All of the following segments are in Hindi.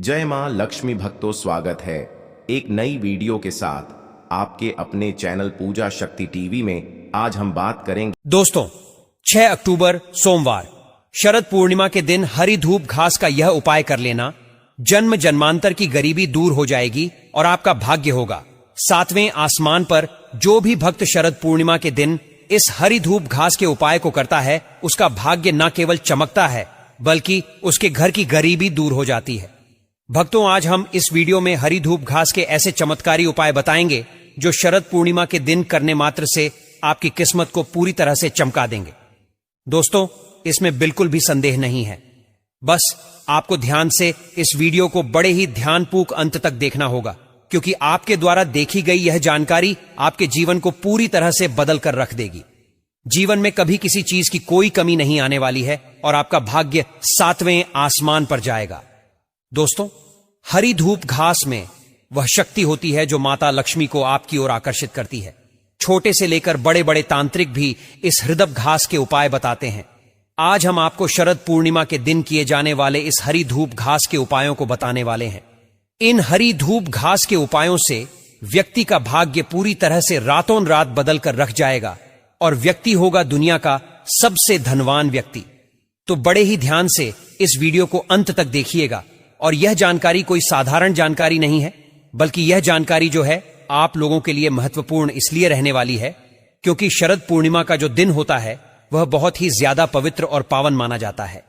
जय मां लक्ष्मी भक्तों, स्वागत है एक नई वीडियो के साथ आपके अपने चैनल पूजा शक्ति टीवी में। आज हम बात करेंगे दोस्तों 6 अक्टूबर सोमवार शरद पूर्णिमा के दिन हरी धूप घास का यह उपाय कर लेना, जन्म जन्मांतर की गरीबी दूर हो जाएगी और आपका भाग्य होगा। 7वें आसमान पर जो भी भक्त शरद पूर्णिमा के दिन इस हरी धूप घास के उपाय को करता है, उसका भाग्य न केवल चमकता है बल्कि उसके घर की गरीबी दूर हो जाती है। भक्तों, आज हम इस वीडियो में हरी धूप घास के ऐसे चमत्कारी उपाय बताएंगे जो शरद पूर्णिमा के दिन करने मात्र से आपकी किस्मत को पूरी तरह से चमका देंगे। दोस्तों, इसमें बिल्कुल भी संदेह नहीं है, बस आपको ध्यान से इस वीडियो को बड़े ही ध्यानपूर्वक अंत तक देखना होगा, क्योंकि आपके द्वारा देखी गई यह जानकारी आपके जीवन को पूरी तरह से बदल कर रख देगी। जीवन में कभी किसी चीज की कोई कमी नहीं आने वाली है और आपका भाग्य 7वें आसमान पर जाएगा। दोस्तों, हरी धूप घास में वह शक्ति होती है जो माता लक्ष्मी को आपकी ओर आकर्षित करती है। छोटे से लेकर बड़े बड़े तांत्रिक भी इस हृदय घास के उपाय बताते हैं। आज हम आपको शरद पूर्णिमा के दिन किए जाने वाले इस हरी धूप घास के उपायों को बताने वाले हैं। इन हरी धूप घास के उपायों से व्यक्ति का भाग्य पूरी तरह से रातों रात बदल कर रख जाएगा और व्यक्ति होगा दुनिया का सबसे धनवान व्यक्ति। तो बड़े ही ध्यान से इस वीडियो को अंत तक देखिएगा। और यह जानकारी कोई साधारण जानकारी नहीं है, बल्कि यह जानकारी जो है आप लोगों के लिए महत्वपूर्ण इसलिए रहने वाली है क्योंकि शरद पूर्णिमा का जो दिन होता है वह बहुत ही ज्यादा पवित्र और पावन माना जाता है।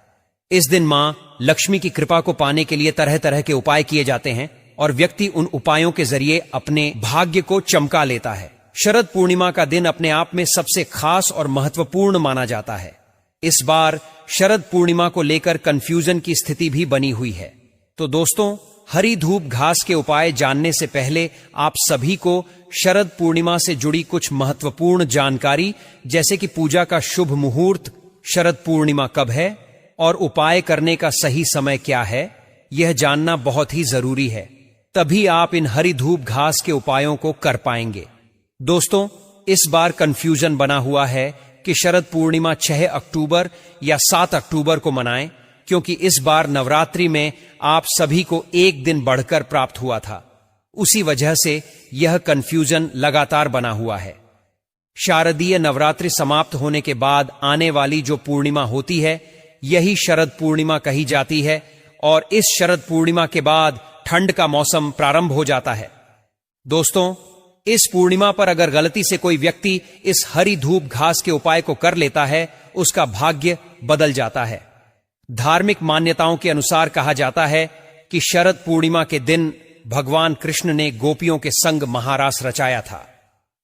इस दिन मां लक्ष्मी की कृपा को पाने के लिए तरह तरह के उपाय किए जाते हैं और व्यक्ति उन उपायों के जरिए अपने भाग्य को चमका लेता है। शरद पूर्णिमा का दिन अपने आप में सबसे खास और महत्वपूर्ण माना जाता है। इस बार शरद पूर्णिमा को लेकर कंफ्यूजन की स्थिति भी बनी हुई है। तो दोस्तों, हरी धूप घास के उपाय जानने से पहले आप सभी को शरद पूर्णिमा से जुड़ी कुछ महत्वपूर्ण जानकारी, जैसे कि पूजा का शुभ मुहूर्त, शरद पूर्णिमा कब है और उपाय करने का सही समय क्या है, यह जानना बहुत ही जरूरी है। तभी आप इन हरी धूप घास के उपायों को कर पाएंगे। दोस्तों, इस बार कंफ्यूजन बना हुआ है कि शरद पूर्णिमा 6 अक्टूबर या 7 अक्टूबर को मनाएं, क्योंकि इस बार नवरात्रि में आप सभी को एक दिन बढ़कर प्राप्त हुआ था। उसी वजह से यह कंफ्यूजन लगातार बना हुआ है। शारदीय नवरात्रि समाप्त होने के बाद आने वाली जो पूर्णिमा होती है, यही शरद पूर्णिमा कही जाती है और इस शरद पूर्णिमा के बाद ठंड का मौसम प्रारंभ हो जाता है। दोस्तों, इस पूर्णिमा पर अगर गलती से कोई व्यक्ति इस हरी धूप घास के उपाय को कर लेता है, उसका भाग्य बदल जाता है। धार्मिक मान्यताओं के अनुसार कहा जाता है कि शरद पूर्णिमा के दिन भगवान कृष्ण ने गोपियों के संग महारास रचाया था।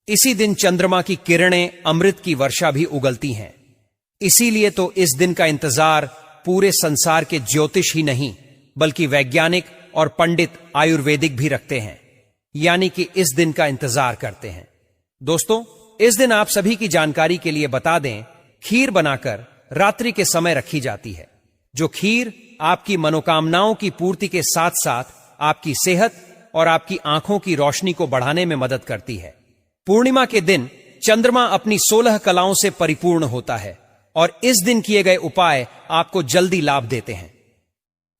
इसी दिन चंद्रमा की किरणें अमृत की वर्षा भी उगलती हैं। इसीलिए तो इस दिन का इंतजार पूरे संसार के ज्योतिष ही नहीं बल्कि वैज्ञानिक और पंडित आयुर्वेदिक भी रखते हैं, यानी कि इस दिन का इंतजार करते हैं। दोस्तों, इस दिन आप सभी की जानकारी के लिए बता दें, खीर बनाकर रात्रि के समय रखी जाती है। जो खीर आपकी मनोकामनाओं की पूर्ति के साथ साथ आपकी सेहत और आपकी आंखों की रोशनी को बढ़ाने में मदद करती है। पूर्णिमा के दिन चंद्रमा अपनी 16 कलाओं से परिपूर्ण होता है और इस दिन किए गए उपाय आपको जल्दी लाभ देते हैं।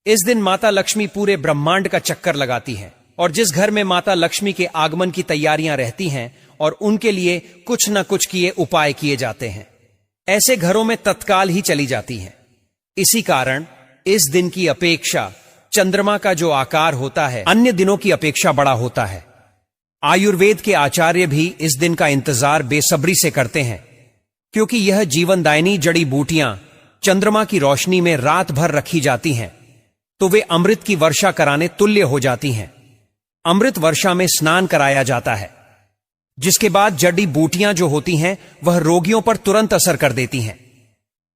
इस दिन माता लक्ष्मी पूरे ब्रह्मांड का चक्कर लगाती हैं और जिस घर में माता लक्ष्मी के आगमन की तैयारियां रहती हैं और उनके लिए कुछ न कुछ किए उपाय किए जाते हैं, ऐसे घरों में तत्काल ही चली जाती हैं। इसी कारण इस दिन की अपेक्षा चंद्रमा का जो आकार होता है अन्य दिनों की अपेक्षा बड़ा होता है। आयुर्वेद के आचार्य भी इस दिन का इंतजार बेसब्री से करते हैं, क्योंकि यह जीवनदायिनी जड़ी बूटियां चंद्रमा की रोशनी में रात भर रखी जाती हैं तो वे अमृत की वर्षा कराने तुल्य हो जाती हैं। अमृत वर्षा में स्नान कराया जाता है, जिसके बाद जड़ी बूटियां जो होती हैं वह रोगियों पर तुरंत असर कर देती हैं।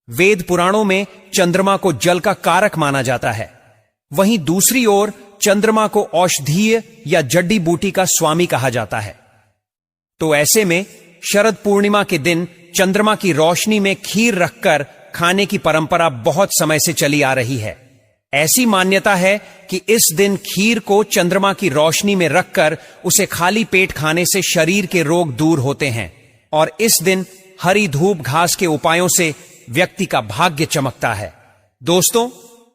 वेद पुराणों में चंद्रमा को जल का कारक माना जाता है, वहीं दूसरी ओर चंद्रमा को औषधीय या जड़ी बूटी का स्वामी कहा जाता है। तो ऐसे में शरद पूर्णिमा के दिन चंद्रमा की रोशनी में खीर रखकर खाने की परंपरा बहुत समय से चली आ रही है। ऐसी मान्यता है कि इस दिन खीर को चंद्रमा की रोशनी में रखकर उसे खाली पेट खाने से शरीर के रोग दूर होते हैं और इस दिन हरी धूप घास के उपायों से व्यक्ति का भाग्य चमकता है। दोस्तों,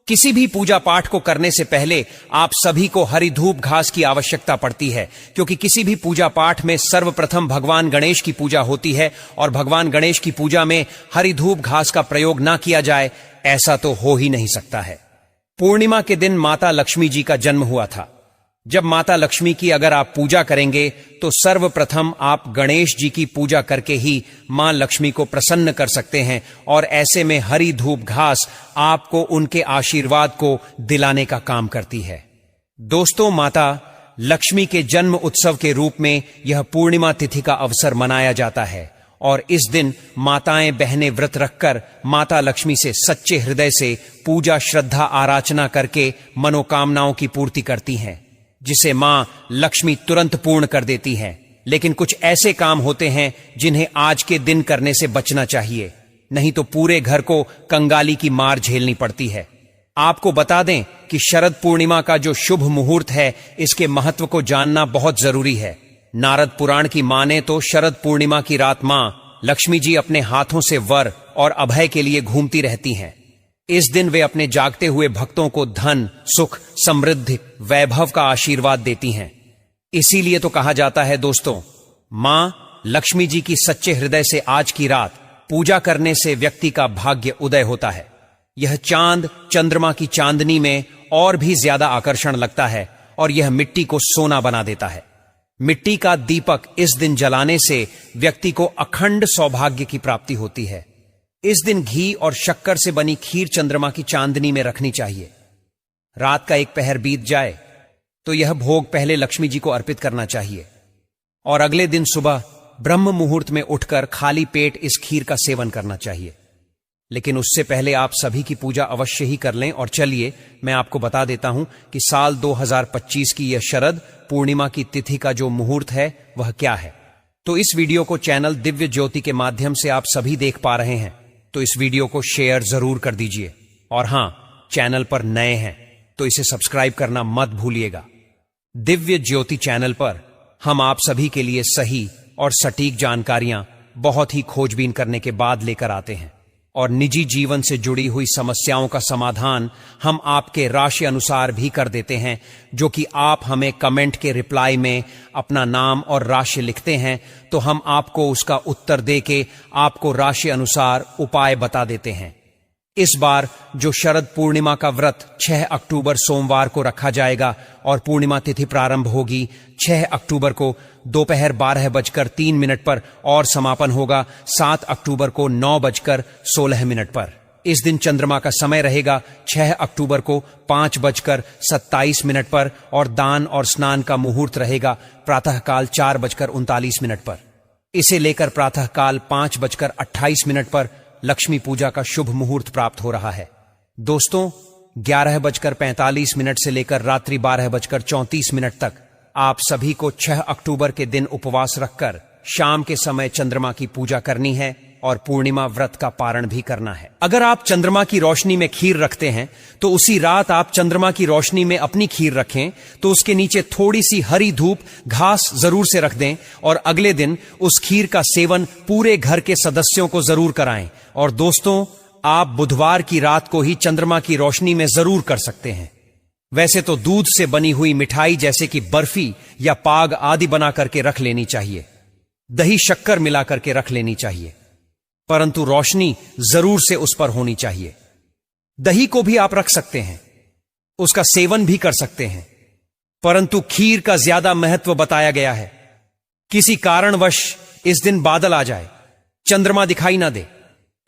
किसी भी पूजा पाठ को करने से पहले आप सभी को हरी धूप घास की आवश्यकता पड़ती है, क्योंकि किसी भी पूजा पाठ में सर्वप्रथम भगवान गणेश की पूजा होती है और भगवान गणेश की पूजा में हरी धूप घास का प्रयोग ना किया जाए ऐसा तो हो ही नहीं सकता है। पूर्णिमा के दिन माता लक्ष्मी जी का जन्म हुआ था। जब माता लक्ष्मी की अगर आप पूजा करेंगे तो सर्वप्रथम आप गणेश जी की पूजा करके ही मां लक्ष्मी को प्रसन्न कर सकते हैं, और ऐसे में हरी धूप घास आपको उनके आशीर्वाद को दिलाने का काम करती है। दोस्तों, माता लक्ष्मी के जन्म उत्सव के रूप में यह पूर्णिमा तिथि का अवसर मनाया जाता है, और इस दिन माताएं बहनें व्रत रखकर माता लक्ष्मी से सच्चे हृदय से पूजा श्रद्धा आराधना करके मनोकामनाओं की पूर्ति करती हैं, जिसे मां लक्ष्मी तुरंत पूर्ण कर देती हैं। लेकिन कुछ ऐसे काम होते हैं जिन्हें आज के दिन करने से बचना चाहिए, नहीं तो पूरे घर को कंगाली की मार झेलनी पड़ती है। आपको बता दें कि शरद पूर्णिमा का जो शुभ मुहूर्त है, इसके महत्व को जानना बहुत जरूरी है। नारद पुराण की माने तो शरद पूर्णिमा की रात मां लक्ष्मी जी अपने हाथों से वर और अभय के लिए घूमती रहती हैं। इस दिन वे अपने जागते हुए भक्तों को धन, सुख, समृद्धि, वैभव का आशीर्वाद देती हैं। इसीलिए तो कहा जाता है दोस्तों, मां लक्ष्मी जी की सच्चे हृदय से आज की रात पूजा करने से व्यक्ति का भाग्य उदय होता है। यह चांद चंद्रमा की चांदनी में और भी ज्यादा आकर्षण लगता है, और यह मिट्टी को सोना बना देता है। मिट्टी का दीपक इस दिन जलाने से व्यक्ति को अखंड सौभाग्य की प्राप्ति होती है। इस दिन घी और शक्कर से बनी खीर चंद्रमा की चांदनी में रखनी चाहिए। रात का एक पहर बीत जाए तो यह भोग पहले लक्ष्मी जी को अर्पित करना चाहिए, और अगले दिन सुबह ब्रह्म मुहूर्त में उठकर खाली पेट इस खीर का सेवन करना चाहिए। लेकिन उससे पहले आप सभी की पूजा अवश्य ही कर लें। और चलिए मैं आपको बता देता हूं कि साल 2025 की यह शरद पूर्णिमा की तिथि का जो मुहूर्त है वह क्या है। तो इस वीडियो को चैनल दिव्य ज्योति के माध्यम से आप सभी देख पा रहे हैं, तो इस वीडियो को शेयर जरूर कर दीजिए, और हां, चैनल पर नए हैं तो इसे सब्सक्राइब करना मत भूलिएगा। दिव्य ज्योति चैनल पर हम आप सभी के लिए सही और सटीक जानकारियां बहुत ही खोजबीन करने के बाद लेकर आते हैं, और निजी जीवन से जुड़ी हुई समस्याओं का समाधान हम आपके राशि अनुसार भी कर देते हैं, जो कि आप हमें कमेंट के रिप्लाई में अपना नाम और राशि लिखते हैं, तो हम आपको उसका उत्तर देके आपको राशि अनुसार उपाय बता देते हैं। इस बार जो शरद पूर्णिमा का व्रत 6 अक्टूबर सोमवार को रखा जाएगा, और पूर्णिमा तिथि प्रारंभ होगी 6 अक्टूबर को दोपहर 12:03 पर, और समापन होगा 7 अक्टूबर को 9:16 पर। इस दिन चंद्रमा का समय रहेगा 6 अक्टूबर को 5:27 पर, और दान और स्नान का मुहूर्त रहेगा प्रातःकाल 4:39 पर। इसे लेकर प्रातःकाल 5:28 पर लक्ष्मी पूजा का शुभ मुहूर्त प्राप्त हो रहा है। दोस्तों, 11:45 से लेकर रात्रि 12:34 तक आप सभी को 6 अक्टूबर के दिन उपवास रखकर शाम के समय चंद्रमा की पूजा करनी है, और पूर्णिमा व्रत का पारण भी करना है। अगर आप चंद्रमा की रोशनी में खीर रखते हैं तो उसी रात आप चंद्रमा की रोशनी में अपनी खीर रखें, तो उसके नीचे थोड़ी सी हरी धूप घास जरूर से रख दें, और अगले दिन उस खीर का सेवन पूरे घर के सदस्यों को जरूर कराएं। और दोस्तों, आप बुधवार की रात को ही चंद्रमा की रोशनी में जरूर कर सकते हैं। वैसे तो दूध से बनी हुई मिठाई जैसे कि बर्फी या पाग आदि बना करके रख लेनी चाहिए, दही शक्कर मिला करके रख लेनी चाहिए, परंतु रोशनी जरूर से उस पर होनी चाहिए। दही को भी आप रख सकते हैं, उसका सेवन भी कर सकते हैं, परंतु खीर का ज्यादा महत्व बताया गया है। किसी कारणवश इस दिन बादल आ जाए, चंद्रमा दिखाई ना दे,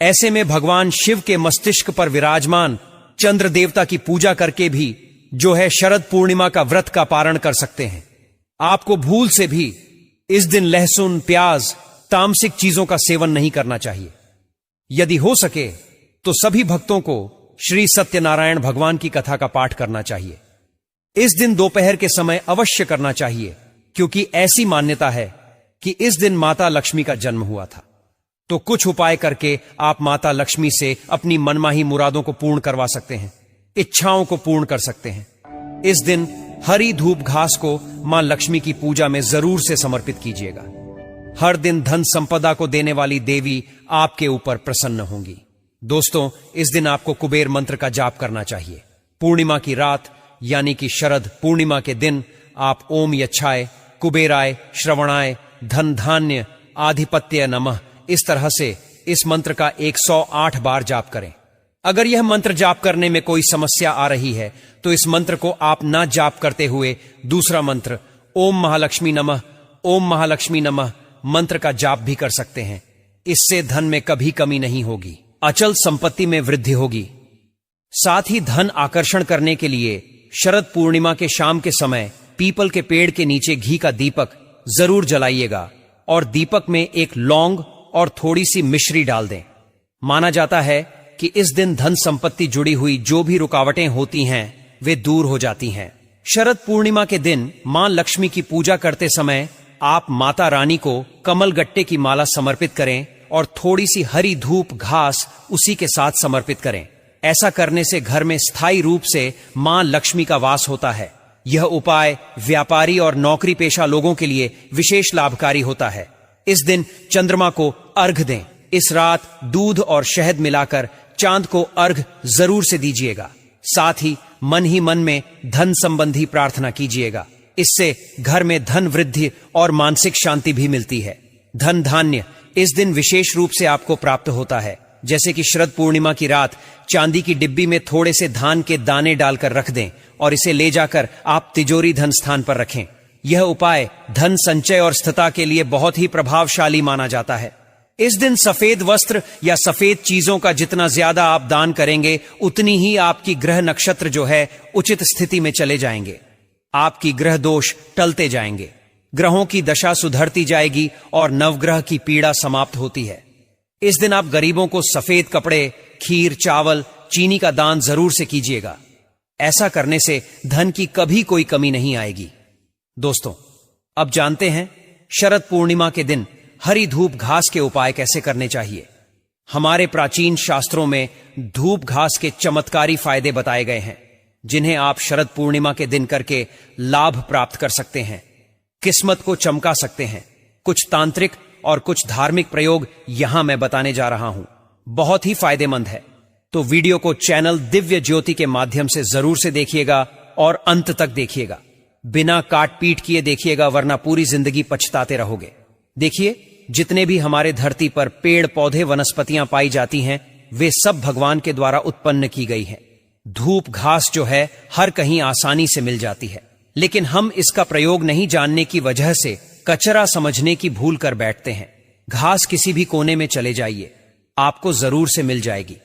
ऐसे में भगवान शिव के मस्तिष्क पर विराजमान चंद्र देवता की पूजा करके भी जो है शरद पूर्णिमा का व्रत का पारण कर सकते हैं। आपको भूल से भी इस दिन लहसुन, प्याज, तामसिक चीजों का सेवन नहीं करना चाहिए। यदि हो सके तो सभी भक्तों को श्री सत्यनारायण भगवान की कथा का पाठ करना चाहिए। इस दिन दोपहर के समय अवश्य करना चाहिए, क्योंकि ऐसी मान्यता है कि इस दिन माता लक्ष्मी का जन्म हुआ था। तो कुछ उपाय करके आप माता लक्ष्मी से अपनी मनमाही मुरादों को पूर्ण करवा सकते हैं, इच्छाओं को पूर्ण कर सकते हैं। इस दिन हरी धूप घास को मां लक्ष्मी की पूजा में जरूर से समर्पित कीजिएगा। हर दिन धन संपदा को देने वाली देवी आपके ऊपर प्रसन्न होंगी। दोस्तों, इस दिन आपको कुबेर मंत्र का जाप करना चाहिए। पूर्णिमा की रात यानी कि शरद पूर्णिमा के दिन आप ओम यच्छाय, कुबेराय, श्रवणाय, धन धान्य, आधिपत्य नमः इस तरह से इस मंत्र का 108 बार जाप करें। अगर यह मंत्र जाप करने में कोई समस्या आ रही है तो इस मंत्र को आप ना जाप करते हुए दूसरा मंत्र ओम महालक्ष्मी नमः, ओम महालक्ष्मी नमः मंत्र का जाप भी कर सकते हैं। इससे धन में कभी कमी नहीं होगी, अचल संपत्ति में वृद्धि होगी। साथ ही धन आकर्षण करने के लिए शरद पूर्णिमा के शाम के समय पीपल के पेड़ के नीचे घी का दीपक जरूर जलाइएगा और दीपक में एक लौंग और थोड़ी सी मिश्री डाल दें। माना जाता है कि इस दिन धन संपत्ति जुड़ी हुई जो भी रुकावटें होती हैं वे दूर हो जाती हैं। शरद पूर्णिमा के दिन मां लक्ष्मी की पूजा करते समय आप माता रानी को कमल गट्टे की माला समर्पित करें और थोड़ी सी हरी धूप घास उसी के साथ समर्पित करें। ऐसा करने से घर में स्थायी रूप से मां लक्ष्मी का वास होता है। यह उपाय व्यापारी और नौकरी पेशा लोगों के लिए विशेष लाभकारी होता है। इस दिन चंद्रमा को अर्घ दें। इस रात दूध और शहद मिलाकर चांद को अर्घ जरूर से दीजिएगा। साथ ही मन में धन संबंधी प्रार्थना कीजिएगा। इससे घर में धन वृद्धि और मानसिक शांति भी मिलती है। धन धान्य इस दिन विशेष रूप से आपको प्राप्त होता है। जैसे कि शरद पूर्णिमा की रात चांदी की डिब्बी में थोड़े से धान के दाने डालकर रख दें और इसे ले जाकर आप तिजोरी धन स्थान पर रखें। यह उपाय धन संचय और स्थिरता के लिए बहुत ही प्रभावशाली माना जाता है। इस दिन सफेद वस्त्र या सफेद चीजों का जितना ज्यादा आप दान करेंगे उतनी ही आपकी ग्रह नक्षत्र जो है उचित स्थिति में चले जाएंगे। आपकी ग्रह दोष टलते जाएंगे, ग्रहों की दशा सुधरती जाएगी और नवग्रह की पीड़ा समाप्त होती है। इस दिन आप गरीबों को सफेद कपड़े, खीर, चावल, चीनी का दान जरूर से कीजिएगा। ऐसा करने से धन की कभी कोई कमी नहीं आएगी। दोस्तों, अब जानते हैं शरद पूर्णिमा के दिन हरी धूप घास के उपाय कैसे करने चाहिए। हमारे प्राचीन शास्त्रों में धूप घास के चमत्कारी फायदे बताए गए हैं, जिन्हें आप शरद पूर्णिमा के दिन करके लाभ प्राप्त कर सकते हैं, किस्मत को चमका सकते हैं। कुछ तांत्रिक और कुछ धार्मिक प्रयोग यहां मैं बताने जा रहा हूं। बहुत ही फायदेमंद है, तो वीडियो को चैनल दिव्य ज्योति के माध्यम से जरूर से देखिएगा और अंत तक देखिएगा। बिना काट पीट किए देखिएगा, वरना पूरी जिंदगी पछताते रहोगे। देखिए, जितने भी हमारे धरती पर पेड़ पौधे वनस्पतियां पाई जाती हैं वे सब भगवान के द्वारा उत्पन्न की गई हैं। धूप घास जो है हर कहीं आसानी से मिल जाती है, लेकिन हम इसका प्रयोग नहीं जानने की वजह से कचरा समझने की भूल कर बैठते हैं। घास किसी भी कोने में चले जाइए, आपको जरूर से मिल जाएगी।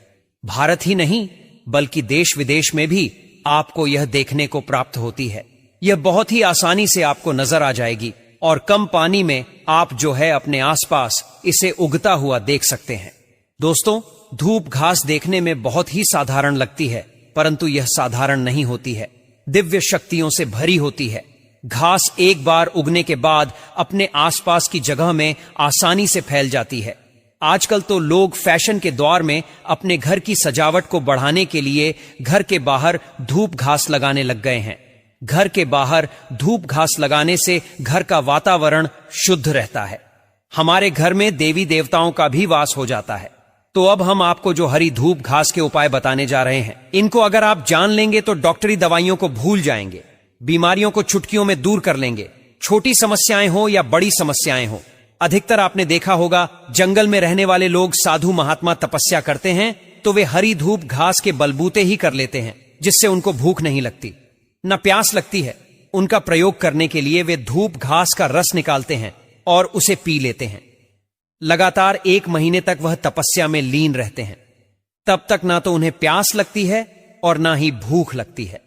भारत ही नहीं बल्कि देश विदेश में भी आपको यह देखने को प्राप्त होती है। यह बहुत ही आसानी से आपको नजर आ जाएगी और कम पानी में आप जो है अपने आसपास इसे उगता हुआ देख सकते हैं। दोस्तों, धूप घास देखने में बहुत ही साधारण लगती है, परंतु यह साधारण नहीं होती है, दिव्य शक्तियों से भरी होती है। घास एक बार उगने के बाद अपने आसपास की जगह में आसानी से फैल जाती है। आजकल तो लोग फैशन के दौर में अपने घर की सजावट को बढ़ाने के लिए घर के बाहर धूप घास लगाने लग गए हैं। घर के बाहर धूप घास लगाने से घर का वातावरण शुद्ध रहता है। हमारे घर में देवी देवताओं का भी वास हो जाता है। तो अब हम आपको जो हरी धूप घास के उपाय बताने जा रहे हैं, इनको अगर आप जान लेंगे तो डॉक्टरी दवाइयों को भूल जाएंगे, बीमारियों को चुटकियों में दूर कर लेंगे। छोटी समस्याएं हो या बड़ी समस्याएं हो, अधिकतर आपने देखा होगा जंगल में रहने वाले लोग साधु महात्मा तपस्या करते हैं तो वे हरी धूप घास के बलबूते ही कर लेते हैं, जिससे उनको भूख नहीं लगती, न प्यास लगती है। उनका प्रयोग करने के लिए वे धूप घास का रस निकालते हैं और उसे पी लेते हैं। लगातार 1 महीने तक वह तपस्या में लीन रहते हैं। तब तक ना तो उन्हें प्यास लगती है और ना ही भूख लगती है।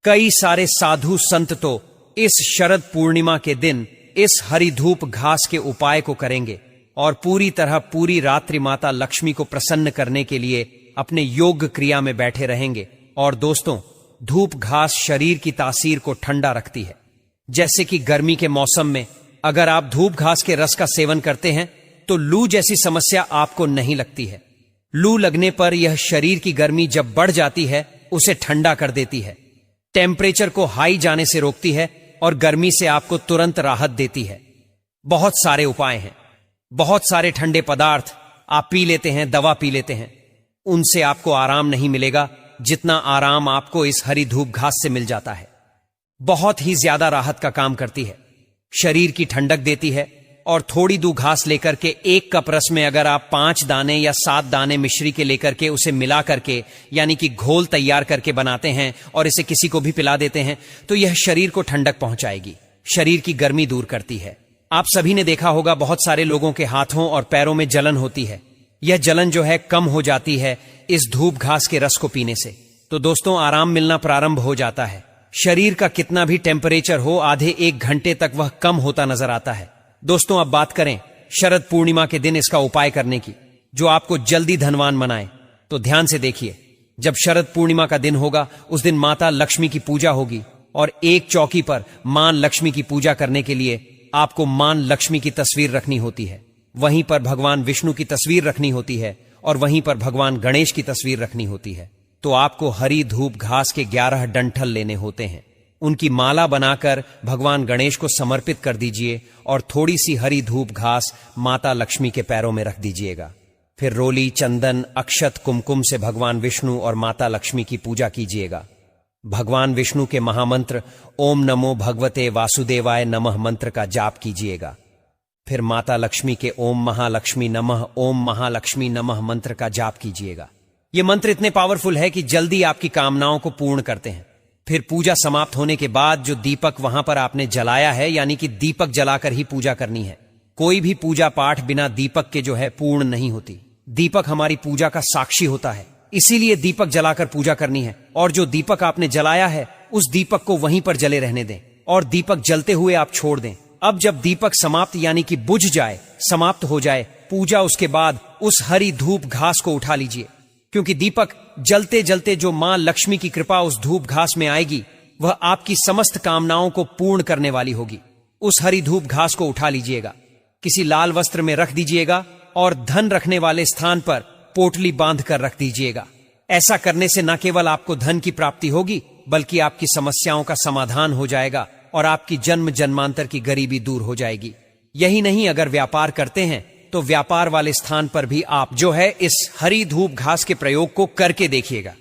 कई सारे साधु संत तो इस शरद पूर्णिमा के दिन इस हरी धूप घास के उपाय को करेंगे और पूरी तरह पूरी रात्रि माता लक्ष्मी को प्रसन्न करने के लिए अपने योग क्रिया में बैठे रहेंगे। और दोस्तों, धूप घास शरीर की तासीर को ठंडा रखती है। जैसे कि गर्मी के मौसम में अगर आप धूप घास के रस का सेवन करते हैं तो लू जैसी समस्या आपको नहीं लगती है। लू लगने पर यह शरीर की गर्मी जब बढ़ जाती है उसे ठंडा कर देती है, टेम्परेचर को हाई जाने से रोकती है और गर्मी से आपको तुरंत राहत देती है। बहुत सारे उपाय हैं, बहुत सारे ठंडे पदार्थ आप पी लेते हैं, दवा पी लेते हैं, उनसे आपको आराम नहीं मिलेगा जितना आराम आपको इस हरी धूप घास से मिल जाता है। बहुत ही ज्यादा राहत का काम करती है, शरीर की ठंडक देती है। और थोड़ी दूध घास लेकर के 1 कप रस में अगर आप 5 दाने या 7 दाने मिश्री के लेकर के उसे मिला करके यानी कि घोल तैयार करके बनाते हैं और इसे किसी को भी पिला देते हैं तो यह शरीर को ठंडक पहुंचाएगी, शरीर की गर्मी दूर करती है। आप सभी ने देखा होगा बहुत सारे लोगों के हाथों और पैरों में जलन होती है। यह जलन जो है कम हो जाती है इस धूप घास के रस को पीने से। तो दोस्तों आराम मिलना प्रारंभ हो जाता है। शरीर का कितना भी टेम्परेचर हो आधे 1 घंटे तक वह कम होता नजर आता है। दोस्तों अब बात करें शरद पूर्णिमा के दिन इसका उपाय करने की जो आपको जल्दी धनवान बनाए। तो ध्यान से देखिए, जब शरद पूर्णिमा का दिन होगा उस दिन माता लक्ष्मी की पूजा होगी और एक चौकी पर मां लक्ष्मी की पूजा करने के लिए आपको मां लक्ष्मी की तस्वीर रखनी होती है। वहीं पर भगवान विष्णु की तस्वीर रखनी होती है और वहीं पर भगवान गणेश की तस्वीर रखनी होती है। तो आपको हरी धूप घास के 11 डंठल लेने होते हैं, उनकी माला बनाकर भगवान गणेश को समर्पित कर दीजिए और थोड़ी सी हरी धूप घास माता लक्ष्मी के पैरों में रख दीजिएगा। फिर रोली, चंदन, अक्षत, कुमकुम से भगवान विष्णु और माता लक्ष्मी की पूजा कीजिएगा। भगवान विष्णु के महामंत्र ओम नमो भगवते वासुदेवाय नमः मंत्र का जाप कीजिएगा। फिर माता लक्ष्मी के ओम महालक्ष्मी नमः मंत्र का जाप कीजिएगा। ये मंत्र इतने पावरफुल है कि जल्दी आपकी कामनाओं को पूर्ण करते हैं। फिर पूजा समाप्त होने के बाद जो दीपक वहां पर आपने जलाया है यानी कि दीपक जलाकर ही पूजा करनी है। कोई भी पूजा पाठ बिना दीपक के जो है पूर्ण नहीं होती। दीपक हमारी पूजा का साक्षी होता है, इसीलिए दीपक जलाकर पूजा करनी है। और जो दीपक आपने जलाया है उस दीपक को वहीं पर जले रहने दें और दीपक जलते हुए आप छोड़ दें। अब जब दीपक समाप्त यानी कि बुझ जाए, समाप्त हो जाए पूजा, उसके बाद उस हरी धूप घास को उठा लीजिए, क्योंकि दीपक जलते जलते जो मां लक्ष्मी की कृपा उस धूप घास में आएगी वह आपकी समस्त कामनाओं को पूर्ण करने वाली होगी। उस हरी धूप घास को उठा लीजिएगा, किसी लाल वस्त्र में रख दीजिएगा और धन रखने वाले स्थान पर पोटली बांध कर रख दीजिएगा। ऐसा करने से न केवल आपको धन की प्राप्ति होगी बल्कि आपकी समस्याओं का समाधान हो जाएगा और आपकी जन्म जन्मांतर की गरीबी दूर हो जाएगी। यही नहीं, अगर व्यापार करते हैं तो व्यापार वाले स्थान पर भी आप जो है इस हरी धूप घास के प्रयोग को करके देखिएगा,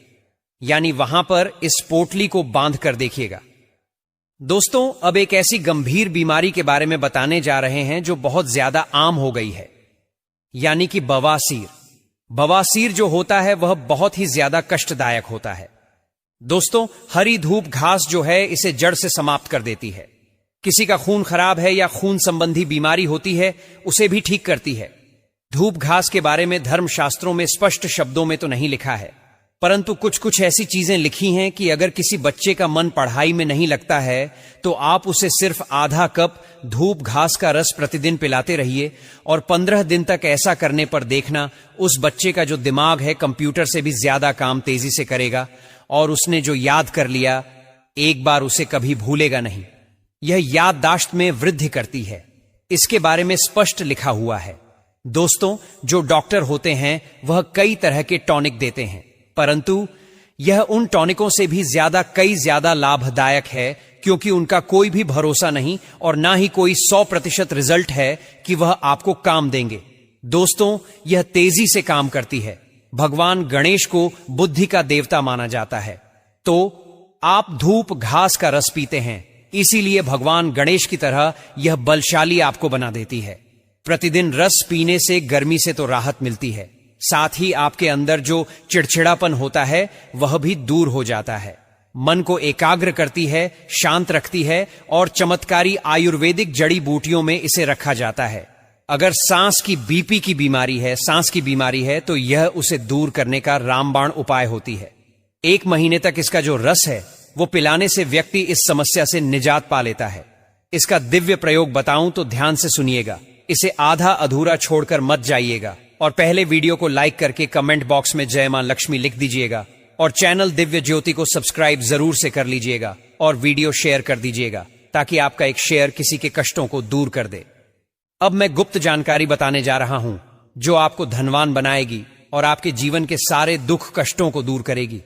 यानी वहां पर इस पोटली को बांध कर देखिएगा। दोस्तों अब एक ऐसी गंभीर बीमारी के बारे में बताने जा रहे हैं जो बहुत ज्यादा आम हो गई है, यानी कि बवासीर। बवासीर जो होता है वह बहुत ही ज्यादा कष्टदायक होता है। दोस्तों हरी धूप घास जो है इसे जड़ से समाप्त कर देती है। किसी का खून खराब है या खून संबंधी बीमारी होती है उसे भी ठीक करती है। धूप घास के बारे में धर्मशास्त्रों में स्पष्ट शब्दों में तो नहीं लिखा है, परंतु कुछ कुछ ऐसी चीजें लिखी हैं कि अगर किसी बच्चे का मन पढ़ाई में नहीं लगता है तो आप उसे सिर्फ आधा कप धूप घास का रस प्रतिदिन पिलाते रहिए और 15 दिन तक ऐसा करने पर देखना उस बच्चे का जो दिमाग है कंप्यूटर से भी ज्यादा काम तेजी से करेगा और उसने जो याद कर लिया एक बार उसे कभी भूलेगा नहीं। यह याददाश्त में वृद्धि करती है, इसके बारे में स्पष्ट लिखा हुआ है। दोस्तों जो डॉक्टर होते हैं वह कई तरह के टॉनिक देते हैं, परंतु यह उन टॉनिकों से भी कई ज्यादा लाभदायक है, क्योंकि उनका कोई भी भरोसा नहीं और ना ही कोई 100% रिजल्ट है कि वह आपको काम देंगे। दोस्तों यह तेजी से काम करती है। भगवान गणेश को बुद्धि का देवता माना जाता है, तो आप धूप घास का रस पीते हैं, इसीलिए भगवान गणेश की तरह यह बलशाली आपको बना देती है। प्रतिदिन रस पीने से गर्मी से तो राहत मिलती है, साथ ही आपके अंदर जो चिड़चिड़ापन होता है वह भी दूर हो जाता है। मन को एकाग्र करती है, शांत रखती है और चमत्कारी आयुर्वेदिक जड़ी बूटियों में इसे रखा जाता है। अगर सांस की बीपी की बीमारी है, सांस की बीमारी है, तो यह उसे दूर करने का रामबाण उपाय होती है। 1 महीने तक इसका जो रस है वो पिलाने से व्यक्ति इस समस्या से निजात पा लेता है। इसका दिव्य प्रयोग बताऊं तो ध्यान से सुनिएगा, इसे आधा अधूरा छोड़कर मत जाइएगा और पहले वीडियो को लाइक करके कमेंट बॉक्स में जय मां लक्ष्मी लिख दीजिएगा और चैनल दिव्य ज्योति को सब्सक्राइब जरूर से कर लीजिएगा और वीडियो शेयर कर दीजिएगा ताकि आपका एक शेयर किसी के कष्टों को दूर कर दे। अब मैं गुप्त जानकारी बताने जा रहा हूं जो आपको धनवान बनाएगी और आपके जीवन के सारे दुख कष्टों को दूर करेगी।